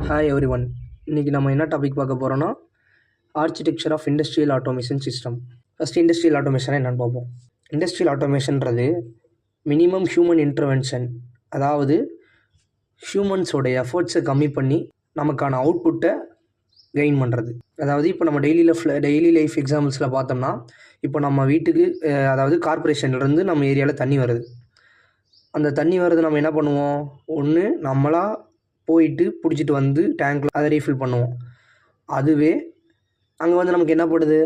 Hi every one. இன்றைக்கி நம்ம என்ன டாபிக் பார்க்க போகிறோன்னா architecture of industrial automation system. First industrial ஆட்டோமேஷனை என்னென்னு பார்ப்போம். இண்டஸ்ட்ரியல் ஆட்டோமேஷன்றது மினிமம் ஹியூமன் இன்டர்வென்ஷன், அதாவது ஹியூமன்ஸோடைய எஃபர்ட்ஸை கம்மி பண்ணி நமக்கான அவுட்புட்டை கெயின் பண்ணுறது. அதாவது இப்போ நம்ம டெய்லி லைஃப் எக்ஸாம்பிள்ஸில் பார்த்தோம்னா, இப்போ நம்ம வீட்டுக்கு அதாவது கார்பரேஷன்லேருந்து நம்ம ஏரியாவில் தண்ணி வருது. அந்த தண்ணி வருது, நம்ம என்ன பண்ணுவோம்? ஒன்று நம்மளாக போயிட்டு பிடிச்சிட்டு வந்து டேங்க்கில் அதை ரீஃபில் பண்ணுவோம். அதுவே அங்கே வந்து நமக்கு என்ன படுது?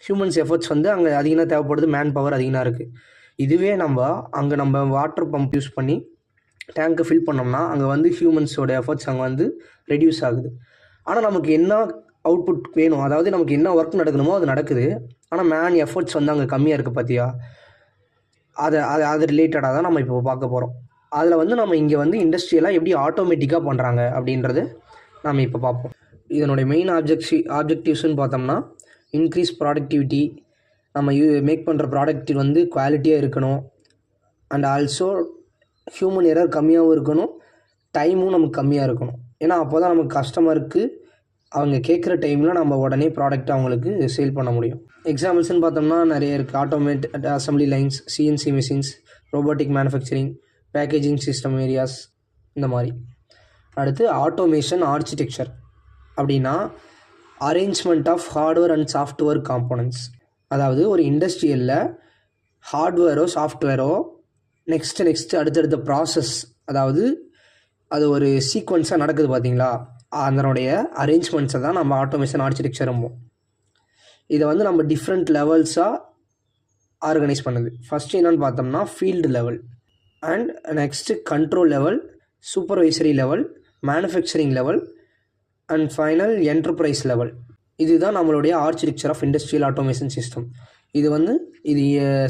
ஹியூமன்ஸ் எஃபர்ட்ஸ் வந்து அங்கே அதிகமாக தேவைப்படுது, மேன் பவர் அதிகமாக இருக்குது. இதுவே நம்ம வாட்டர் பம்ப் யூஸ் பண்ணி டேங்க்கை ஃபில் பண்ணோம்னா அங்கே வந்து ஹியூமன்ஸோட எஃபர்ட்ஸ் அங்கே வந்து ரெடியூஸ் ஆகுது. ஆனால் நமக்கு என்ன அவுட்புட் வேணும், அதாவது நமக்கு என்ன ஒர்க் நடக்கணுமோ அது நடக்குது. ஆனால் மேன் எஃபர்ட்ஸ் வந்து அங்கே கம்மியாக இருக்குது பார்த்தியா? அது ரிலேட்டடாக தான் நம்ம இப்போ பார்க்க போகிறோம். அதில் வந்து நம்ம இங்கே வந்து இண்டஸ்ட்ரியலாக எப்படி ஆட்டோமேட்டிக்காக பண்ணுறாங்க அப்படின்றது நம்ம இப்போ பார்ப்போம். இதனுடைய மெயின் ஆப்ஜெக்டிவ்ஸ்ன்னு பார்த்தோம்னா, இன்க்ரீஸ் ப்ராடக்டிவிட்டி, நம்ம மேக் பண்ணுற ப்ராடக்ட் வந்து குவாலிட்டியாக இருக்கணும். அண்ட் ஆல்சோ ஹியூமன் எரர் கம்மியாகவும் இருக்கணும், டைமும் நமக்கு கம்மியாக இருக்கணும். ஏன்னா அப்போ தான் நமக்கு கஸ்டமருக்கு அவங்க கேட்குற டைமில் நம்ம உடனே ப்ராடக்ட் அவங்களுக்கு சேல் பண்ண முடியும். எக்ஸாம்பிள்ஸ்ன்னு பார்த்தோம்னா நிறைய இருக்குது. Automate assembly lines, CNC machines, robotic manufacturing, packaging system areas, இந்த மாதிரி. அடுத்து ஆட்டோமேஷன் ஆர்கிடெக்சர் அப்படின்னா arrangement of hardware and software components. அதாவது ஒரு இண்டஸ்ட்ரியலில் ஹார்ட்வேரோ சாஃப்ட்வேரோ நெக்ஸ்ட்டு அடுத்தடுத்த ப்ராசஸ், அதாவது அது ஒரு சீக்வன்ஸாக நடக்குது பார்த்தீங்களா, அதனுடைய அரேஞ்ச்மெண்ட்ஸை தான் நம்ம ஆட்டோமேஷன் ஆர்கிடெக்சரும்போம். இதை வந்து நம்ம டிஃப்ரெண்ட் லெவல்ஸாக ஆர்கனைஸ் பண்ணுது. ஃபஸ்ட்டு என்னென்னு பார்த்தோம்னா field level, and next control level, supervisory level, manufacturing level, and final enterprise level. இதுதான் நம்மளுடைய architecture of industrial automation system. இது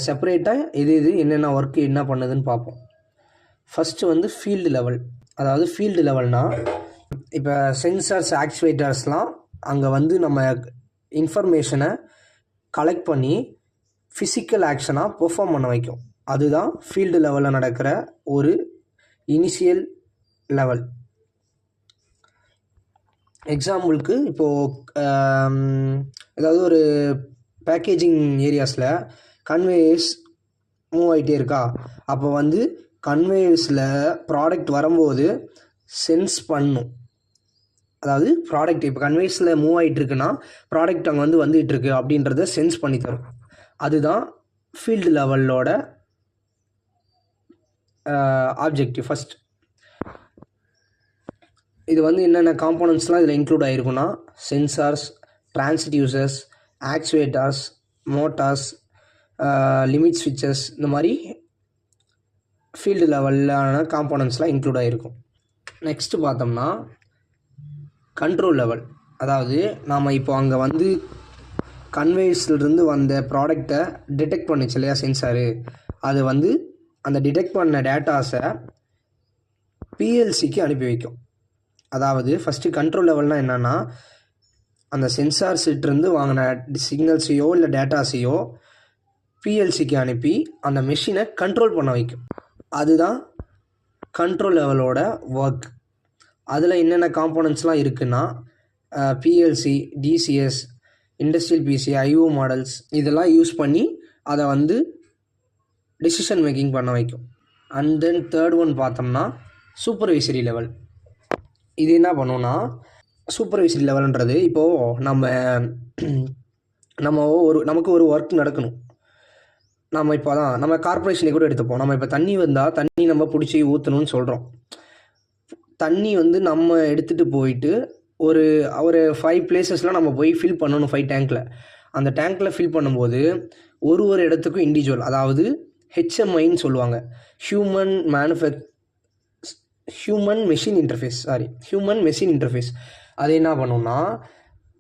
செப்பரேட்டாக இது என்னென்ன ஒர்க்கு என்ன பண்ணுதுன்னு பார்ப்போம். ஃபஸ்ட்டு வந்து ஃபீல்டு லெவல். அதாவது ஃபீல்டு லெவல்னால் இப்போ சென்சார்ஸ், ஆக்சுவேட்டர்ஸ்லாம் அங்கே வந்து நம்ம இன்ஃபர்மேஷனை கலெக்ட் பண்ணி ஃபிசிக்கல் ஆக்ஷனாக பெர்ஃபார்ம் பண்ண வைக்கும். அதுதான் ஃபீல்டு லெவலில் நடக்கிற ஒரு இனிஷியல் லெவல். எக்ஸாம்பிளுக்கு இப்போது ஏதாவது ஒரு பேக்கேஜிங் ஏரியாஸில் கன்வேயர்ஸ் மூவ் ஆகிட்டே இருக்கா, அப்போ வந்து கன்வேயர்ஸில் ப்ராடக்ட் வரும்போது சென்ஸ் பண்ணும். அதாவது ப்ராடக்ட் இப்போ கன்வேயர்ஸில் மூவ் ஆகிட்டுருக்குன்னா ப்ராடக்ட் அங்கே வந்துகிட்ருக்கு அப்படின்றத சென்ஸ் பண்ணி தரும். அதுதான் ஃபீல்டு லெவலோட ஆப்ஜெக்டிவ். ஃபஸ்ட் இது வந்து என்னென்ன காம்போனன்ட்ஸ்லாம் இதில் இன்க்ளூட் ஆகிருக்குன்னா sensors, transducers, actuators, motors, limit ஸ்விட்சஸ், இந்த மாதிரி ஃபீல்டு லெவலான காம்போனன்ட்ஸ்லாம் இன்க்ளூட் ஆகிருக்கும். நெக்ஸ்ட்டு பார்த்தோம்னா கண்ட்ரோல் லெவல். அதாவது நாம் இப்போ அங்கே வந்து கன்வேயர்ஸ்லேருந்து வந்த ப்ராடக்டை டிடெக்ட் பண்ணிச்சு இல்லையா சென்சாரு, அது வந்து அந்த டிடெக்ட் பண்ண டேட்டாஸை பிஎல்சிக்கு அனுப்பி வைக்கும். அதாவது ஃபஸ்ட்டு கண்ட்ரோல் லெவல்னால் என்னென்னா, அந்த சென்சார்ஸ்கிட்டருந்து வாங்கின சிக்னல்ஸையோ இல்லை டேட்டாஸையோ பிஎல்சிக்கு அனுப்பி அந்த மெஷினை கண்ட்ரோல் பண்ண வைக்கும். அதுதான் கண்ட்ரோல் லெவலோட ஒர்க். அதில் என்னென்ன காம்போனன்ட்ஸ்லாம் இருக்குன்னா PLC, DCS, industrial PC, IO models, இதெல்லாம் யூஸ் பண்ணி அதை வந்து டிசிஷன் மேக்கிங் பண்ண வைக்கும். அண்ட் தென் தேர்ட் ஒன் பார்த்தோம்னா சூப்பர்வைசரி லெவல். இது என்ன பண்ணுன்னா, சூப்பர்வைசரி லெவல்ன்றது இப்போது நமக்கு ஒரு ஒர்க் நடக்கணும். நம்ம கார்பரேஷனை கூட எடுத்துப்போம். நம்ம இப்போ தண்ணி வந்தால் தண்ணி நம்ம பிடிச்சி ஊற்றணும்னு சொல்கிறோம். தண்ணி வந்து நம்ம எடுத்துகிட்டு போயிட்டு ஒரு 5 பிளேசஸ்லாம் நம்ம போய் ஃபில் பண்ணணும் 5 டேங்க்கில். அந்த டேங்க்கில் ஃபில் பண்ணும்போது ஒரு இடத்துக்கும் இண்டிவிஜுவல், அதாவது ஹெச்எம்ஐன்னு சொல்லுவாங்க, ஹியூமன் மெஷின் இன்டர்ஃபேஸ். அது என்ன பண்ணுன்னா,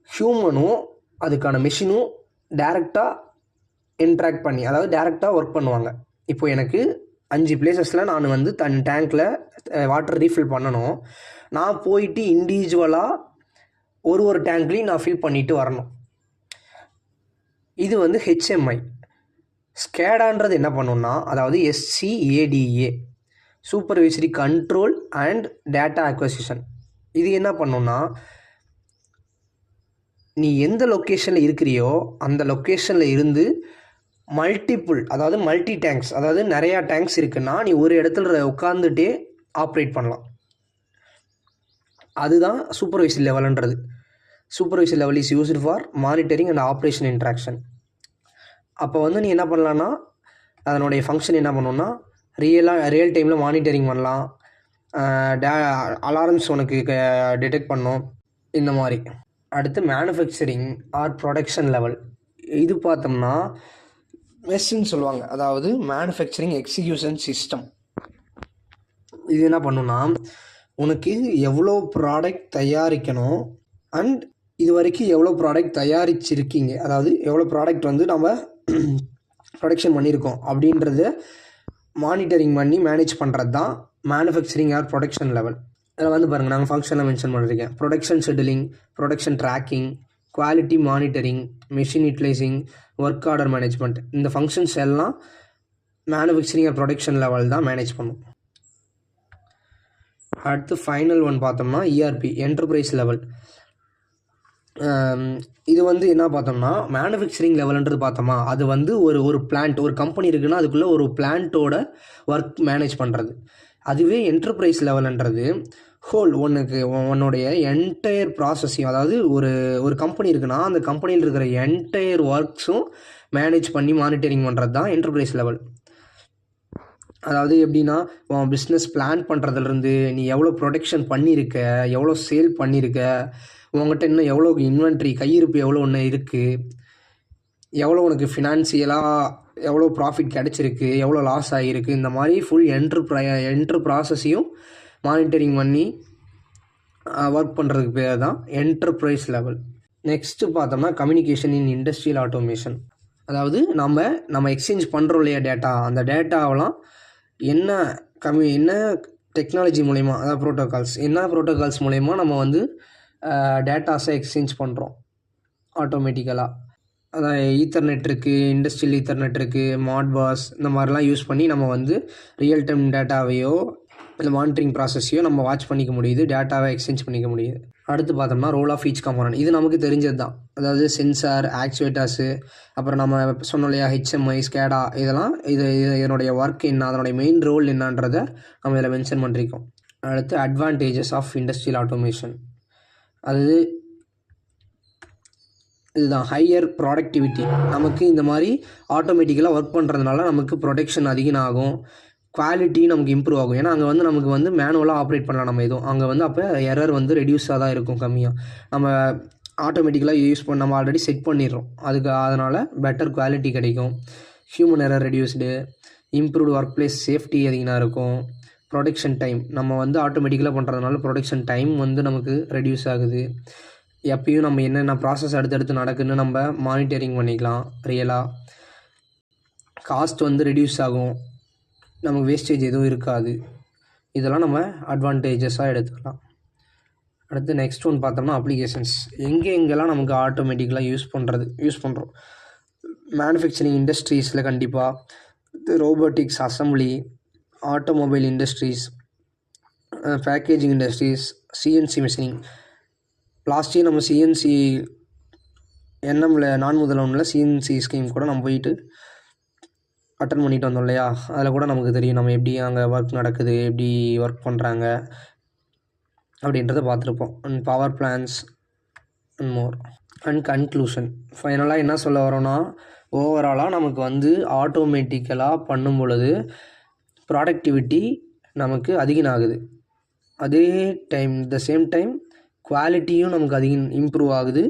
ஹியூமனும் அதுக்கான மெஷினும் டேரெக்டாக இன்ட்ராக்ட் பண்ணி, அதாவது டேரெக்டாக ஒர்க் பண்ணுவாங்க. இப்போ எனக்கு 5 பிளேசஸில் நான் வந்து டேங்க்கில் வாட்டர் ரீஃபில் பண்ணணும். நான் போயிட்டு இண்டிவிஜுவலாக ஒரு டேங்க்லேயும் நான் ஃபில் பண்ணிவிட்டு வரணும். இது வந்து ஹெச்எம்ஐ. ஸ்கேடான்றது என்ன பண்ணுன்னா, அதாவது SCADA, supervisory control and data acquisition. இது என்ன பண்ணுன்னா, நீ எந்த லொக்கேஷனில் இருக்கிறியோ அந்த லொக்கேஷனில் இருந்து மல்டி டேங்க்ஸ், அதாவது நிறையா டேங்க்ஸ் இருக்குன்னா நீ ஒரு இடத்துல உட்காந்துட்டே ஆப்ரேட் பண்ணலாம். அதுதான் சூப்பர்வைசர் லெவல்ன்றது. Supervisor level is used for monitoring and operation interaction. அப்போ வந்து நீ என்ன பண்ணலான்னா, அதனுடைய ஃபங்க்ஷன் என்ன பண்ணணுன்னா, ரியல் டைமில் மானிட்டரிங் பண்ணலாம், அலாரம்ஸ் உனக்கு டிடெக்ட் பண்ணும், இந்த மாதிரி. அடுத்து மேனுஃபேக்சரிங் ஆர் ப்ரொடக்ஷன் லெவல். இது பார்த்தோம்னா மெஸ்ன்னு சொல்லுவாங்க, அதாவது மேனுஃபேக்சரிங் எக்ஸிக்யூஷன் சிஸ்டம். இது என்ன பண்ணுன்னா, உனக்கு எவ்வளோ ப்ராடக்ட் தயாரிக்கணும் அண்ட் இது வரைக்கும் எவ்வளோ ப்ராடக்ட் தயாரிச்சிருக்கீங்க, அதாவது எவ்வளோ ப்ராடக்ட் வந்து நம்ம ப்ரொடக்ஷன் பண்ணியிருக்கோம் அப்படின்றத மானிட்டரிங் பண்ணி மேனேஜ் பண்ணுறது தான் மேனுஃபேக்சரிங் ஆர் ப்ரொடக்ஷன் லெவல். அதில் வந்து பாருங்கள், நாங்கள் ஃபங்க்ஷனில் மென்ஷன் பண்ணியிருக்கேன். Production scheduling, production tracking, quality monitoring, machine utilising, work order management. இந்த ஃபங்க்ஷன்ஸ் எல்லாம் மேனுஃபேக்சரிங் ஆர் ப்ரொடக்ஷன் லெவல் தான் மேனேஜ் பண்ணும். அடுத்து ஃபைனல் ஒன் பார்த்தோம்னா இஆர்பி, என்டர்பிரைஸ் லெவல். இது வந்து என்ன பார்த்தோம்னா, மேனுஃபேக்சரிங் லெவல்ன்றது பார்த்தோமா, அது வந்து ஒரு பிளான்ட், ஒரு கம்பெனி இருக்குன்னா அதுக்குள்ளே ஒரு பிளான்ட்டோட ஒர்க் மேனேஜ் பண்ணுறது. அதுவே என்டர்பிரைஸ் லெவல்ன்றது உன்னுடைய என்டையர் ப்ராசஸையும், அதாவது ஒரு கம்பெனி இருக்குன்னா அந்த கம்பெனியில் இருக்கிற என்டையர் ஒர்க்ஸும் மேனேஜ் பண்ணி மானிட்டரிங் பண்ணுறது தான் என்டர்பிரைஸ் லெவல். அதாவது எப்படின்னா, உன் பிஸ்னஸ் பிளான் பண்ணுறதுலேருந்து நீ எவ்வளோ ப்ரொடக்ஷன் பண்ணியிருக்க, எவ்வளோ சேல் பண்ணியிருக்க, உங்கள்கிட்ட இன்னும் எவ்வளோ இன்வென்ட்ரி, கையிருப்பு எவ்வளோ ஒன்று இருக்குது, எவ்வளோ உனக்கு ஃபினான்சியலாக எவ்வளோ ப்ராஃபிட் கிடச்சிருக்கு, எவ்வளோ லாஸ் ஆகிருக்கு, இந்த மாதிரி ஃபுல் என்ட்ரு ப்ராசஸையும் மானிட்டரிங் பண்ணி ஒர்க் பண்ணுறதுக்கு பேர் தான் என்டர்பிரைஸ் லெவல். நெக்ஸ்ட்டு பார்த்தோம்னா கம்யூனிகேஷன் இன் இண்டஸ்ட்ரியல் ஆட்டோமேஷன். அதாவது நம்ம எக்ஸ்சேஞ்ச் பண்ணுறோம் இல்லையா டேட்டா, அந்த டேட்டாவெலாம் என்ன டெக்னாலஜி மூலயமா, அதாவது ப்ரோட்டோகால்ஸ் மூலயமா நம்ம வந்து டேட்டாஸை எக்ஸ்சேஞ்ச் பண்ணுறோம் ஆட்டோமேட்டிக்கலாக. அதான் ஈத்தர்நெட் இருக்குது, இண்டஸ்ட்ரியல் ஈத்தர்நெட் இருக்குது, மாட்பாஸ், இந்த மாதிரிலாம் யூஸ் பண்ணி நம்ம வந்து ரியல் டைம் டேட்டாவையோ இல்லை மானிட்டரிங் ப்ராசஸையோ நம்ம வாட்ச் பண்ணிக்க முடியுது, டேட்டாவை எக்ஸ்சேஞ்ச் பண்ணிக்க முடியுது. அடுத்து பார்த்தோம்னா ரோல் ஆஃப் ஈச் காம்போனன்ட். இது நமக்கு தெரிஞ்சது தான், அதாவது சென்சார், ஆக்சுவேட்டர்ஸு, அப்புறம் நம்ம சொன்னோம் இல்லையா HMI, ஸ்கேடா, இதனுடைய ஒர்க் என்ன, அதனுடைய மெயின் ரோல் என்னன்றதை நம்ம இதில் மென்ஷன் பண்ணியிருக்கோம். அடுத்து அட்வான்டேஜஸ் ஆஃப் இண்டஸ்ட்ரியல் ஆட்டோமேஷன். அது இதுதான் ஹையர் ப்ராடக்டிவிட்டி. நமக்கு இந்த மாதிரி ஆட்டோமேட்டிக்கலாக ஒர்க் பண்ணுறதுனால நமக்கு ப்ரொடக்ஷன் அதிகம் ஆகும், குவாலிட்டி நமக்கு இம்ப்ரூவ் ஆகும். ஏன்னா அங்கே வந்து நமக்கு வந்து மேனுவலாக ஆப்ரேட் பண்ணலாம் நம்ம எதுவும், அங்கே வந்து அப்போ எரர் வந்து ரெடியூஸாக தான் இருக்கும், கம்மியாக. நம்ம ஆட்டோமேட்டிக்கலாக நம்ம ஆல்ரெடி செட் பண்ணிடுறோம், அதனால் பெட்டர் குவாலிட்டி கிடைக்கும், human error reduced, improved work place safety அதிகமாக இருக்கும். ப்ரொடக்ஷன் டைம், நம்ம வந்து ஆட்டோமேட்டிக்கலாக பண்ணுறதுனால ப்ரொடக்ஷன் டைம் வந்து நமக்கு ரெடியூஸ் ஆகுது. எப்பயும் நம்ம என்னென்ன ப்ராசஸ் அடுத்தடுத்து நடக்குதுன்னு நம்ம மானிட்டரிங் பண்ணிக்கலாம் ரியலாக. காஸ்ட் வந்து ரெடியூஸ் ஆகும், நமக்கு வேஸ்டேஜ் எதுவும் இருக்காது. இதெல்லாம் நம்ம அட்வான்டேஜஸாக எடுத்துக்கலாம். அடுத்து நெக்ஸ்ட் ஒன் பார்த்தோம்னா அப்ளிகேஷன்ஸ். எங்கெங்கெல்லாம் நமக்கு ஆட்டோமேட்டிக்கலாக யூஸ் பண்ணுறோம். மேனுஃபேக்சரிங் இண்டஸ்ட்ரீஸில் கண்டிப்பாக robotics, assembly, automobile industries, packaging industries, CNC machining. Last year நம்ம CNC NMல 4 CNC ஸ்கீம் கூட நம்ம போயிட்டு அட்டன் பண்ணிட்டு வந்தோம் இல்லையா, அதில் கூட நமக்கு தெரியும் நம்ம எப்படி அங்கே ஒர்க் நடக்குது, எப்படி ஒர்க் பண்ணுறாங்க அப்படின்றத பார்த்துருப்போம். And power plants and more. And conclusion, ஃபைனலாக என்ன சொல்ல வரோன்னா, ஓவராலாக நமக்கு வந்து ஆட்டோமேட்டிக்கலாக பண்ணும் பொழுது ப்ராடக்டிவிட்டி நமக்கு அதிகம் ஆகுது, சேம் டைம் குவாலிட்டியும் நமக்கு அதிகம் இம்ப்ரூவ் ஆகுது.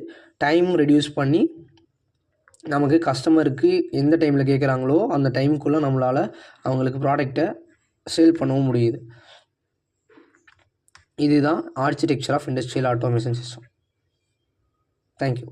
டைம் ரெடியூஸ் பண்ணி நமக்கு கஸ்டமருக்கு எந்த டைமில் கேட்குறாங்களோ அந்த டைமுக்குள்ளே நம்மளால் அவங்களுக்கு ப்ராடக்டை சேல் பண்ணவும் முடியுது. இதுதான் architecture of industrial automation system. Thank you.